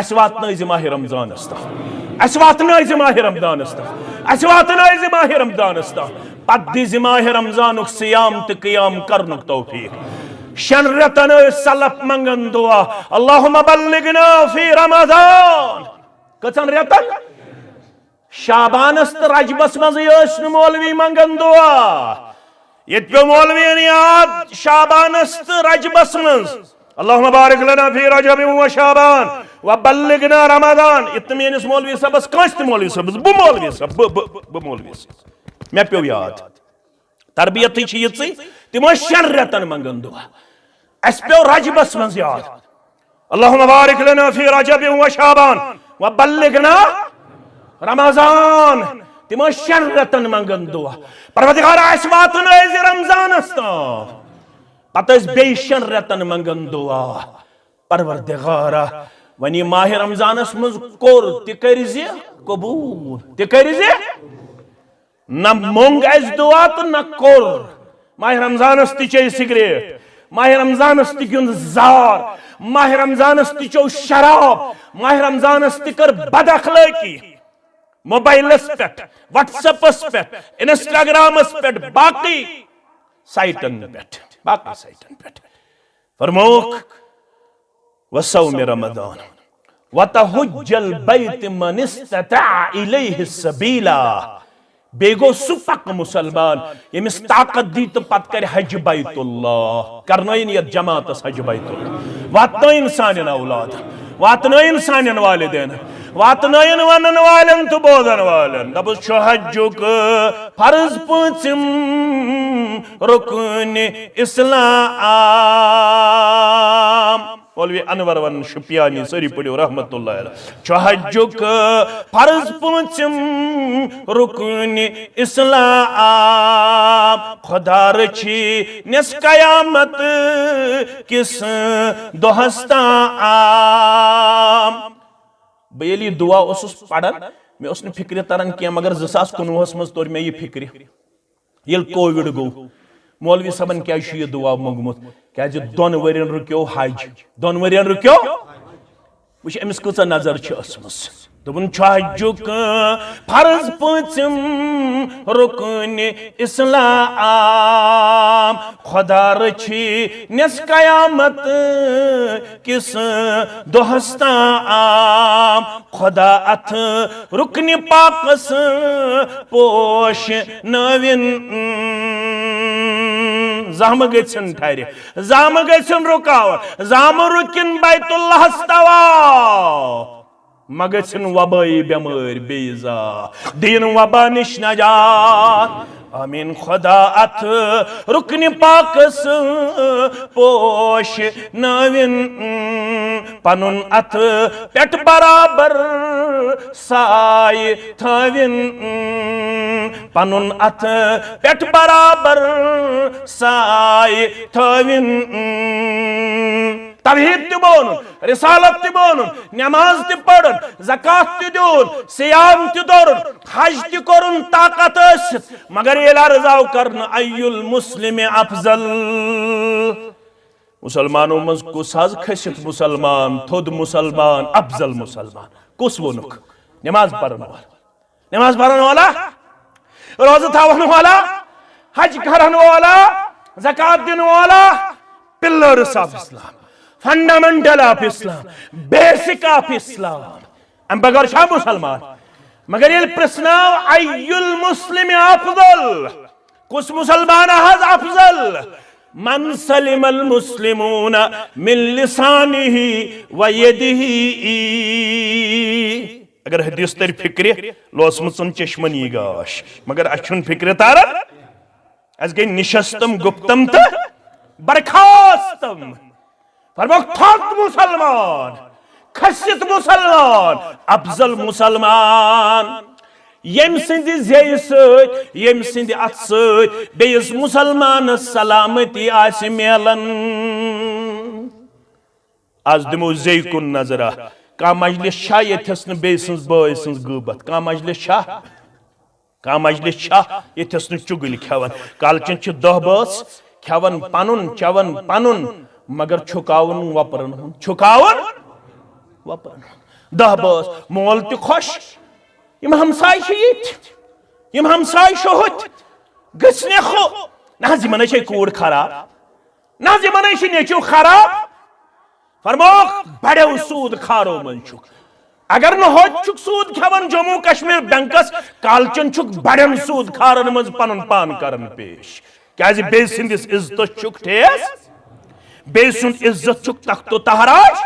अस वातनाइज माह रमजानस तक अस वातनाइज माह रमजानस तक अस वातनाइज माह रमजानस तक पत दिज माह रमजानुक सियाम तो क़ियाम करनुक तौफीक शन रतन सलफ मंगन दुआ अल्लाहुम्मा बल्लिगना फी रमजान कचन रतन शाबानस तो रजबस मज मौलवी मंगन दुआ ये पे मौलवीन याद शाबानस तो रजबस मज अल्लाहुम्मा बारिक लना फी रजब व शाबान व बल्लिगना रमजान इतने मेनिस मौलवी सबस कांस मौलवी सबस बु मौलवी सब बु मौलवी मे पे याद तरबियत ये तिमो शन रतन मंगन दुआ अस पे रजबस मज याद अल्लाहुम्मा बारिक लना फी रजब व शाबान व बल्लिगना रमजान तिमो शन रतन मंगन दुआ परवरदिगार अस वातनाइज रमजानस तक पत बे शन रतन मंगन दुआ परवरदिगार वनी माह रमजानस मज कोर तिकरिज कबूल तिकरिज न मोंग अस दुआ तो न कोर माह रमजानस चे सिगरेट माह रमजानस गिंद जार माह रमजानस चो शराब माह रमजानस कर बद अखलाकी मोबाइलस पे व्हाट्सएपस पे इंस्टाग्रामस पे बाकी साइटन पे फरमोक वसौम रमजान वतहुज्जल बैत मन इस्तता इलैहि सबीला बेगो सुपक मुसलमान यमिस ताकत दी तो पत कर हज बैतुल्लाह करनयन यत जमातस हज बैतुल्लाह वातनयन सानिन औलाद वातनयन सानिन वालिदैन वातनयन वनन वालन तो बोदन वालन दबुस छ हज्जुक फर्ज पूछम रुकन इस्लाम मौलवी अनवर वन शुपियानी सरी पड़ो रहमतुल्लाह अलैह छ हज्जुक फर्ज पूछम रुकन इस्लाम खुदा रची निस कयामत किस दोहस्ता आम बेली दुआ पढ़ान मे फिक्र तरन क्या मगर 2019 मज तोर मे यह फिक्र ये कोविड गो मौलवी सबन क्या यह दुआ मंगमुत क्या 2 वरियन रुक्यो हज 2 वरियन रुक्यो वुच अमिस कच नजर असमस दोपन हज्जुक फर्ज पूछम रुकन इस्लाम खुदा रची निस कयामत किस दोहस्ता आम खुदा अथ रुकन पाकस पोश नविन जाम गन ठहर जाम गन रुकावट जाम रुकिन बैतुल्लाह तवा मगन वबाई बेमार बेजा दीन वबा निश नजात आमीन खुदा अथ रुकन पाकस पोश नविन पनुन अथ पेट बराबर साय थविन पनुन अथ पेट बराबर साय थविन तवहीद ति बोन रिसालत ति बोन नमाज ति पढ़न ज़कात ति दोन सियाम ति दोरन हज ति करन ताकत मगर ये अर्जाव करन अय्युल मुस्लिम अफजल मुसलमानों मज कुस हज खसित मुसलमान थोद मुसलमान अफजल मुसलमान कुस वोनुक नमाज पढ़न वाला रोज़ा थावन वाला हज करन वाला ज़कात दिन वाला pillars of Islam fundamental of Islam basic of Islam अम बगैर शाह मुसलमान मगर ये प्रश्न अय्युल मुस्लिम अफजल कुस मुसलमान हज अफजल मन सलिमल मुस्लिमून मिन लिसानिही व यदिही अगर हदीस तर फिक्र लोसमचन चश्मनी गाश मगर अछुन फिक्र तारा अस गई निशस्तम गुप्तम त बरखास्तम फरमाओ थक मुसलमान खसित मुसलमान अफजल मुसलमान यम सिंध जेय सत यम सिंध अथ सत बेस मुसलमान सलामती आस मेलन आज दिमो जेय कुन नजरा का मजलिस शाह यथस न बेस बय सज गबत का मजलिस शाह यथस न चुगल खेवन कालचन छ 10 बस खेवन पनुन चवन पनुन मगर छुकावन वपरन छुकावन वपरन 10 बस मोल त खुश यम हमसाय यम हमसाय होत गसने खो ना यमन कूड़ खराब ना यमन नेचु खराब फरमोक बड़ो सूद खारो मन अगर न होत सूद खेवन जम्मू कश्मीर बैंकस कालचन बड़न सूद खारन मज पन पान करन पेश क्या बे सिंदिस इज्जत ठेस बे सुंद इज्जत तख्तो तहराज